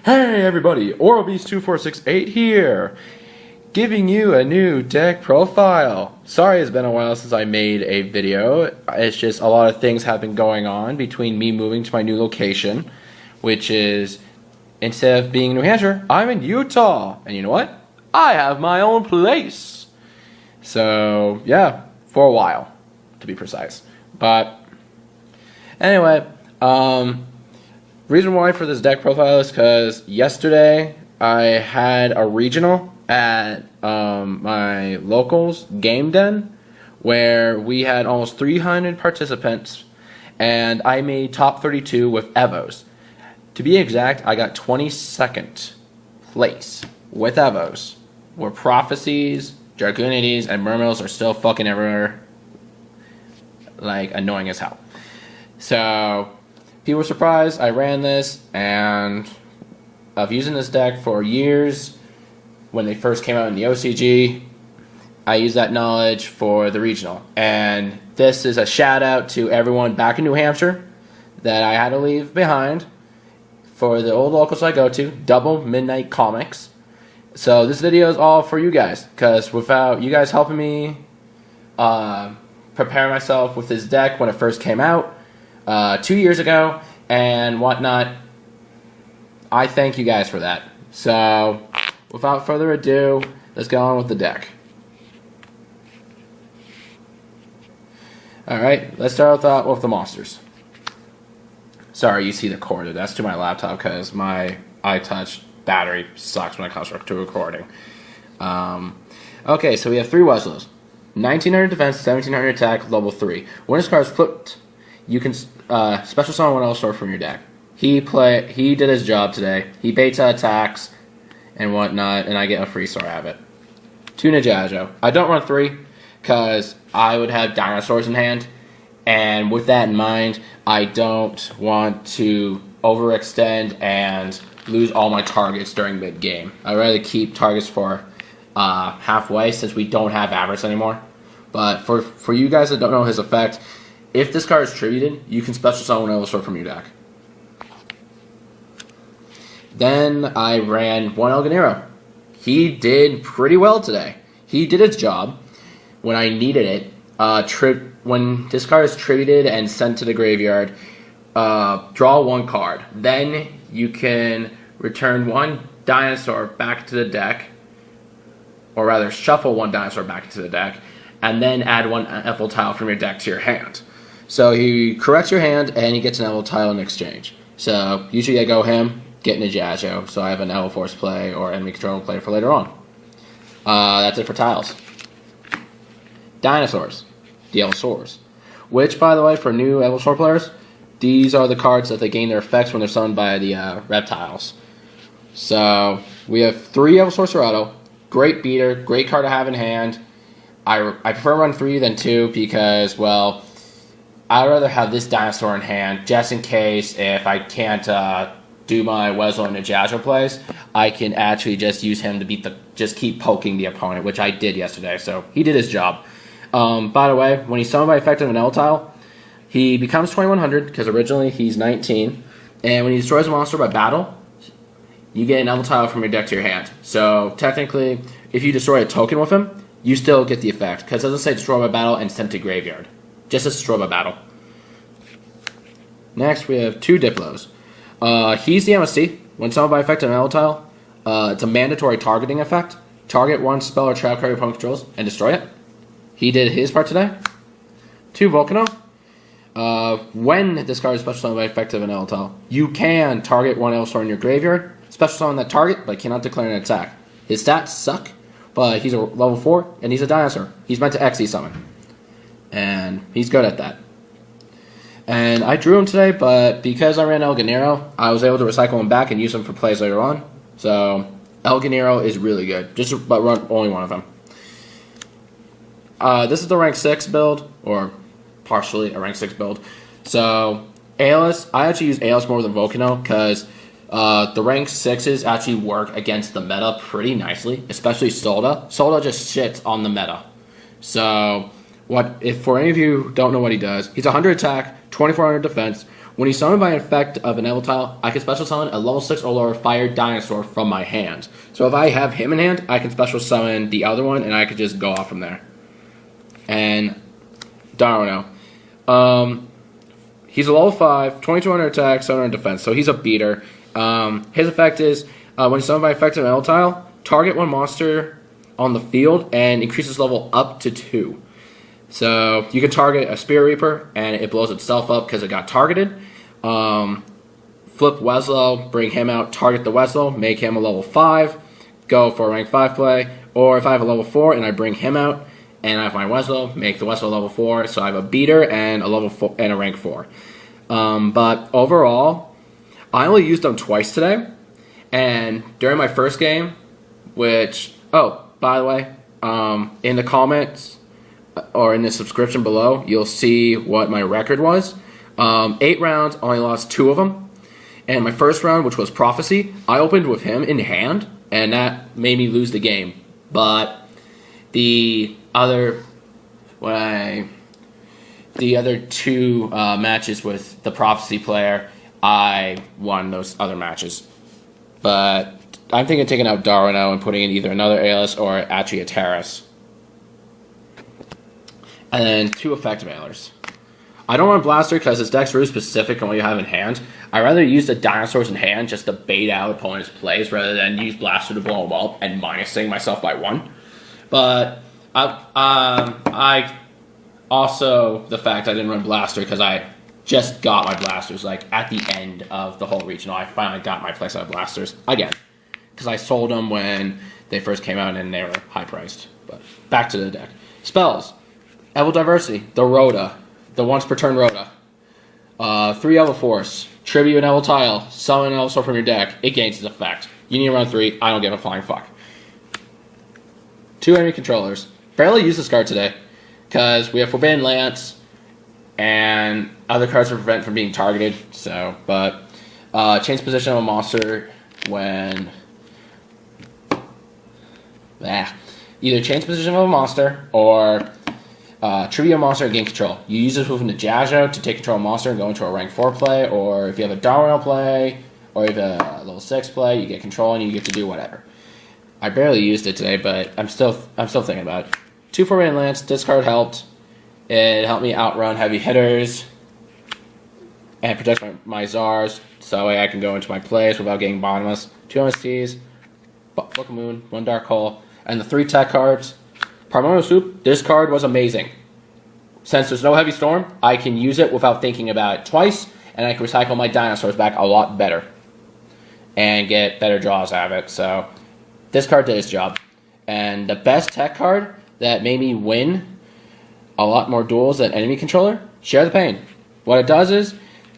Hey everybody, OralBeast2468 here, giving you a new deck profile. Sorry it's been a while since I made a video. It's just a lot of things have been going on between me moving to my new location, which is, instead of being in New Hampshire, I'm in Utah. And you know what? I have my own place. So, yeah, for a while, to be precise. But, anyway, reason why for this deck profile is because yesterday I had a regional at my locals game den where we had almost 300 participants and I made top 32 with Evols. To be exact, I got 22nd place with Evols, where Prophecies, Dragonides, and Mermills are still fucking everywhere, like annoying as hell. So people were surprised I ran this, and I've used this deck for years. When they first came out in the OCG, I used that knowledge for the regional. And this is a shout out to everyone back in New Hampshire that I had to leave behind for the old locals I go to, Double Midnight Comics. So this video is all for you guys, because without you guys helping me prepare myself with this deck when it first came out, 2 years ago and whatnot, I thank you guys for that. So without further ado, let's go on with the deck. Alright, let's start with the monsters. Sorry, you see the cord. That's to my laptop because my iTouch battery sucks when it comes to recording. Okay, so we have 3 Wesleys. 1900 defense, 1700 attack, level 3. When this card is flipped, you can special summon one Evols from your deck. He did his job today. He baits out attacks and whatnot, and I get a free star out of it. 2 Najajo. I don't run 3 because I would have dinosaurs in hand, and with that in mind, I don't want to overextend and lose all my targets during mid game. I'd rather keep targets for halfway since we don't have Avarice anymore. But for you guys that don't know his effect, if this card is tributed, you can special summon an Evols from your deck. Then I ran 1 Elganero. He did pretty well today. He did his job when I needed it. When this card is tributed and sent to the graveyard, draw 1 card. Then you can return 1 dinosaur back to the deck, or rather shuffle 1 dinosaur back into the deck, and then add 1 Evols tile from your deck to your hand. So he corrects your hand, and he gets an Evols tile in exchange. So usually I go him, get Najajo, so I have an Evols Force play or enemy control play for later on. That's it for tiles. Dinosaurs, the Evosaurs, which, by the way, for new Evosaur players, these are the cards that they gain their effects when they're summoned by the reptiles. So we have 3 Evosaur Serato, great beater, great card to have in hand. I prefer run 3 than 2 because, well, I'd rather have this dinosaur in hand just in case if I can't do my Wesel and Najajo plays, I can actually just use him to just keep poking the opponent, which I did yesterday. So he did his job. By the way, when he's summoned by effect of an Evols tile, he becomes 2100 because originally he's 19, and when he destroys a monster by battle, you get an Evols tile from your deck to your hand. So technically, if you destroy a token with him, you still get the effect because it doesn't say destroy by battle and sent to graveyard. Just as destroy by battle. Next, we have 2 Diplos. He's the MST. When summoned by effect of an Evols tile, it's a mandatory targeting effect. Target 1 spell or trap card your opponent controls and destroy it. He did his part today. 2 Volcano. When this card is special summoned by effect of an Evols tile, you can target 1 Evols in your graveyard, special summon that target, but cannot declare an attack. His stats suck, but he's a level 4 and he's a dinosaur. He's meant to XE summon, and he's good at that. And I drew him today, but because I ran Elganero, I was able to recycle him back and use him for plays later on. So Elganero is really good, but run only 1 of them. This is the rank 6 build, or partially a rank 6 build. So Aeolus, I actually use Aeolus more than Volcano because the rank 6s actually work against the meta pretty nicely, especially Solda. Solda just shits on the meta. So if for any of you who don't know what he does, he's 100 attack, 2400 defense, When he's summoned by an effect of an Evil tile, I can special summon a level 6 or lower fire dinosaur from my hand. So if I have him in hand, I can special summon the other one, and I could just go off from there. And Darwin he's a level 5, 2200 attack, 700 defense, so he's a beater. His effect is, when he's summoned by effect of an Evil tile, target one monster on the field and increases level up to 2. So you can target a Spear Reaper and it blows itself up because it got targeted. Flip Weslow, bring him out, target the Weslow, make him a level 5, go for a rank 5 play. Or if I have a level 4 and I bring him out and I have my Weslow, make the Weslow level 4. So I have a beater and a level 4 and a rank 4. But overall, I only used them twice today. And during my first game, which, oh, by the way, in the comments or in the subscription below, you'll see what my record was. 8 rounds, only lost 2 of them. And my first round, which was Prophecy, I opened with him in hand, and that made me lose the game. But the other 2 matches with the Prophecy player, I won those other matches. But I'm thinking of taking out Darwino and putting in either another Aeolus or actually a Terrace. And then 2 effective mailers. I don't want Blaster because his deck's really specific on what you have in hand. I'd rather use the dinosaurs in hand just to bait out opponent's plays rather than use Blaster to blow him up and minusing myself by 1. But I also, the fact I didn't run Blaster because I just got my Blasters like at the end of the whole regional. I finally got my playset of Blasters again because I sold them when they first came out and they were high priced. But back to the deck. Spells. Evil Diversity, the Rhoda, the once per turn Rhoda. 3 Evil Force, tribute an Evil tile, summon an Evil Sword from your deck, it gains its effect. You need to run 3, I don't give a flying fuck. 2 enemy controllers. Barely used this card today, because we have Forbidden Lance, and other cards to prevent from being targeted, so, but, change position of a monster when, either change position of a monster, or tribute a monster and gain control. You use this move in the Jajo to take control of a monster and go into a rank 4 play, or if you have a Darwino play, or if you have a level 6 play, you get control and you get to do whatever. I barely used it today, but I'm still thinking about it. 2 Forbidden Lance, this card helped. It helped me outrun heavy hitters and protect my Zars, so that way I can go into my plays without getting bottomless. 2 MSTs, Book of Moon, 1 Dark Hole, and the 3 tech cards. Primordial Soup, this card was amazing. Since there's no Heavy Storm, I can use it without thinking about it twice, and I can recycle my dinosaurs back a lot better and get better draws out of it. So this card did its job. And the best tech card that made me win a lot more duels than enemy controller, Share the Pain. What it does is,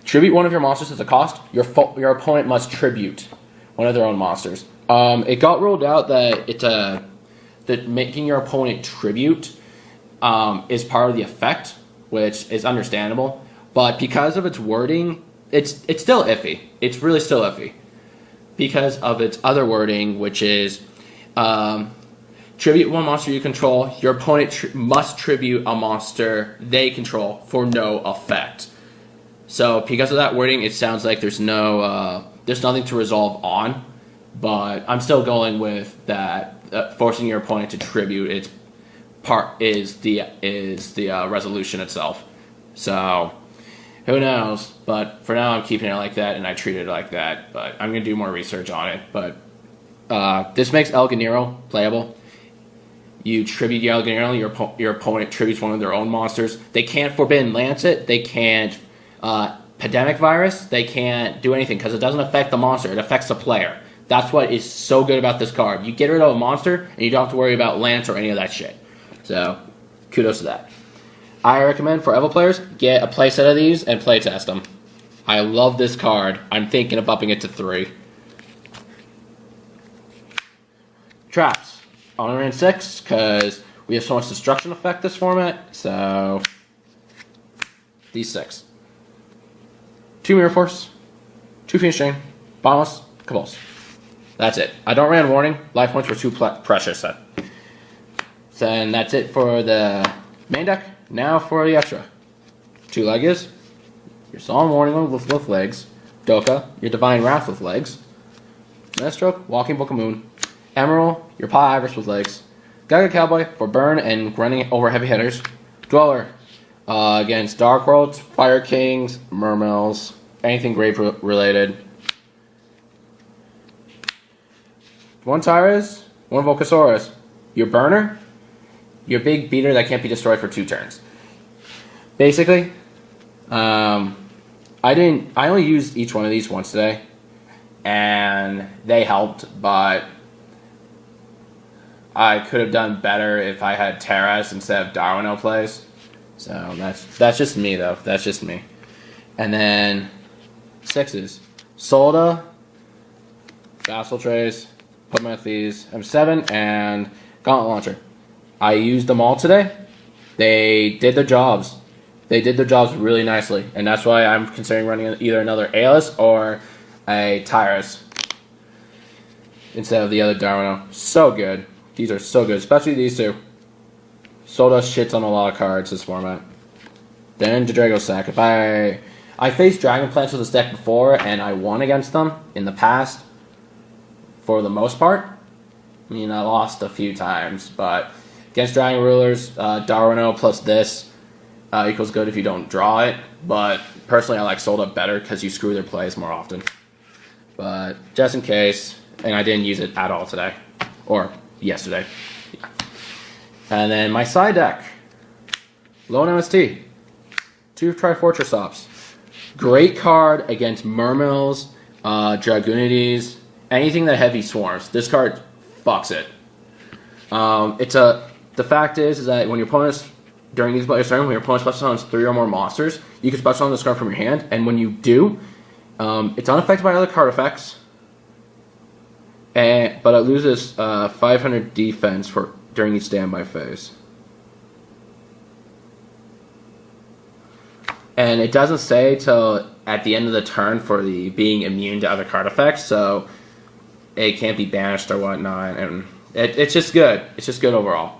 tribute one of your monsters at the cost. Your opponent must tribute one of their own monsters. It got ruled out that that making your opponent tribute is part of the effect, which is understandable. But because of its wording, it's still iffy. It's really still iffy. Because of its other wording, which is tribute one monster you control. Your opponent must tribute a monster they control for no effect. So because of that wording, it sounds like there's nothing to resolve on. But I'm still going with that. Forcing your opponent to tribute its part is the resolution itself. So who knows? But for now, I'm keeping it like that, and I treat it like that. But I'm gonna do more research on it. But this makes El Ganero playable. You tribute El Ganero, your opponent tributes one of their own monsters. They can't Forbidden Lance it. They can't Pandemic Virus. They can't do anything because it doesn't affect the monster. It affects the player. That's what is so good about this card. You get rid of a monster, and you don't have to worry about Lance or any of that shit. So, kudos to that. I recommend for Evo players, get a playset of these and playtest them. I love this card. I'm thinking of upping it to 3. Traps. I only ran 6, because we have so much destruction effect this format, so these 6. 2 Mirror Force, 2 Phoenix Chain, Bottomless, Convulse. That's it. I don't ran Warning. Life points were too precious. Then that's it for the main deck. Now for the extra. 2 Legias, your Solemn Warning with legs. Doka, your Divine Wrath with legs. Maelstroke, Walking Book of Moon. Emerald, your Pie Iris with legs. Gaga Cowboy for burn and running over heavy hitters. Dweller, against Dark Worlds, Fire Kings, Mermills, anything grave related. One Tyrus, one Volcasaurus. Your burner, your big beater that can't be destroyed for 2 turns. Basically, I only used each one of these once today, and they helped, but I could have done better if I had Terras instead of Darwino plays. So that's just me though. That's just me. And then 6s. Solda, Vassal Trace, put them at these. M7 and Gauntlet Launcher. I used them all today. They did their jobs. They did their jobs really nicely, and that's why I'm considering running either another Aeolus or a Tyrus instead of the other Darwino. So good. These are so good, especially these two. Solda shits on a lot of cards this format. Then Drago Sack. If I faced Dragon Plants with this deck before, and I won against them in the past, for the most part. I mean, I lost a few times, but against Dragon Rulers, Darwino plus this equals good if you don't draw it. But personally, I like Solda better because you screw their plays more often. But just in case, and I didn't use it at all today, or yesterday. Yeah. And then my side deck, Lone MST, 2 Trifortress Ops. Great card against Mermills, Dragoonides, anything that heavy swarms. This card fucks it. The fact is that when your opponent's during these players' turn, when your opponent special summons 3 or more monsters, you can special summon this card from your hand, and when you do, it's unaffected by other card effects, but it loses 500 defense during each standby phase. And it doesn't say till at the end of the turn for the being immune to other card effects, so it can't be banished or whatnot, and it's just good. It's just good overall.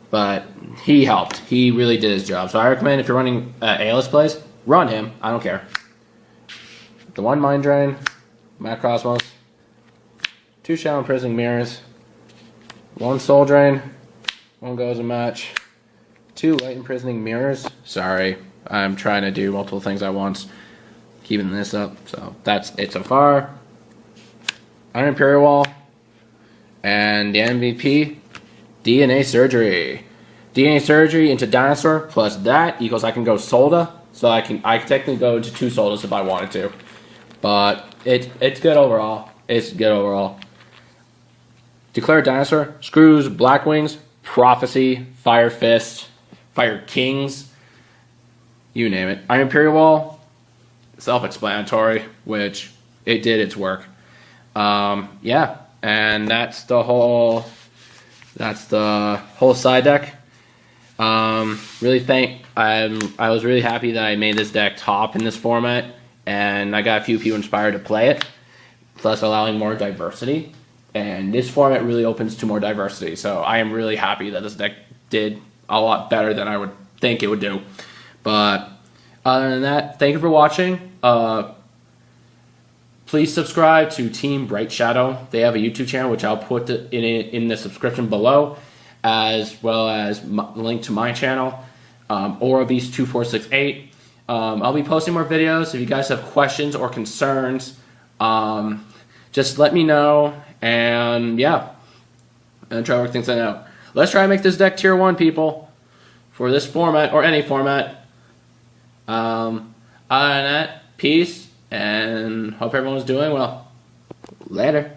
But he helped. He really did his job. So I recommend if you're running Aeolus plays, run him. I don't care. The 1 Mind Drain, Macrosmos, 2 Shadow Imprisoning Mirrors, 1 Soul Drain, 1 Goes a Match, 2 Light Imprisoning Mirrors. Sorry, I'm trying to do multiple things at once. Keeping this up, so that's it so far. Iron Imperial Wall, and the MVP, DNA Surgery. DNA Surgery into Dinosaur plus that equals I can go Solda, so I can technically go into 2 Soldas if I wanted to. But it's good overall. It's good overall. Declare Dinosaur screws Black Wings, Prophecy, Fire Fist, Fire Kings, you name it. Iron Imperial Wall, self-explanatory, which it did its work. Yeah, and that's the whole side deck. I was really happy that I made this deck top in this format, and I got a few people inspired to play it, plus allowing more diversity. And this format really opens to more diversity, so I am really happy that this deck did a lot better than I would think it would do. But other than that, thank you for watching. Please subscribe to Team Bright Shadow. They have a YouTube channel, which I'll put in the subscription below, as well as link to my channel, AuraBeast2468. I'll be posting more videos. If you guys have questions or concerns, just let me know, and yeah, and try to work things out. Let's try to make this deck tier 1, people, for this format, or any format. Other than that, peace, and hope everyone's doing well. Later.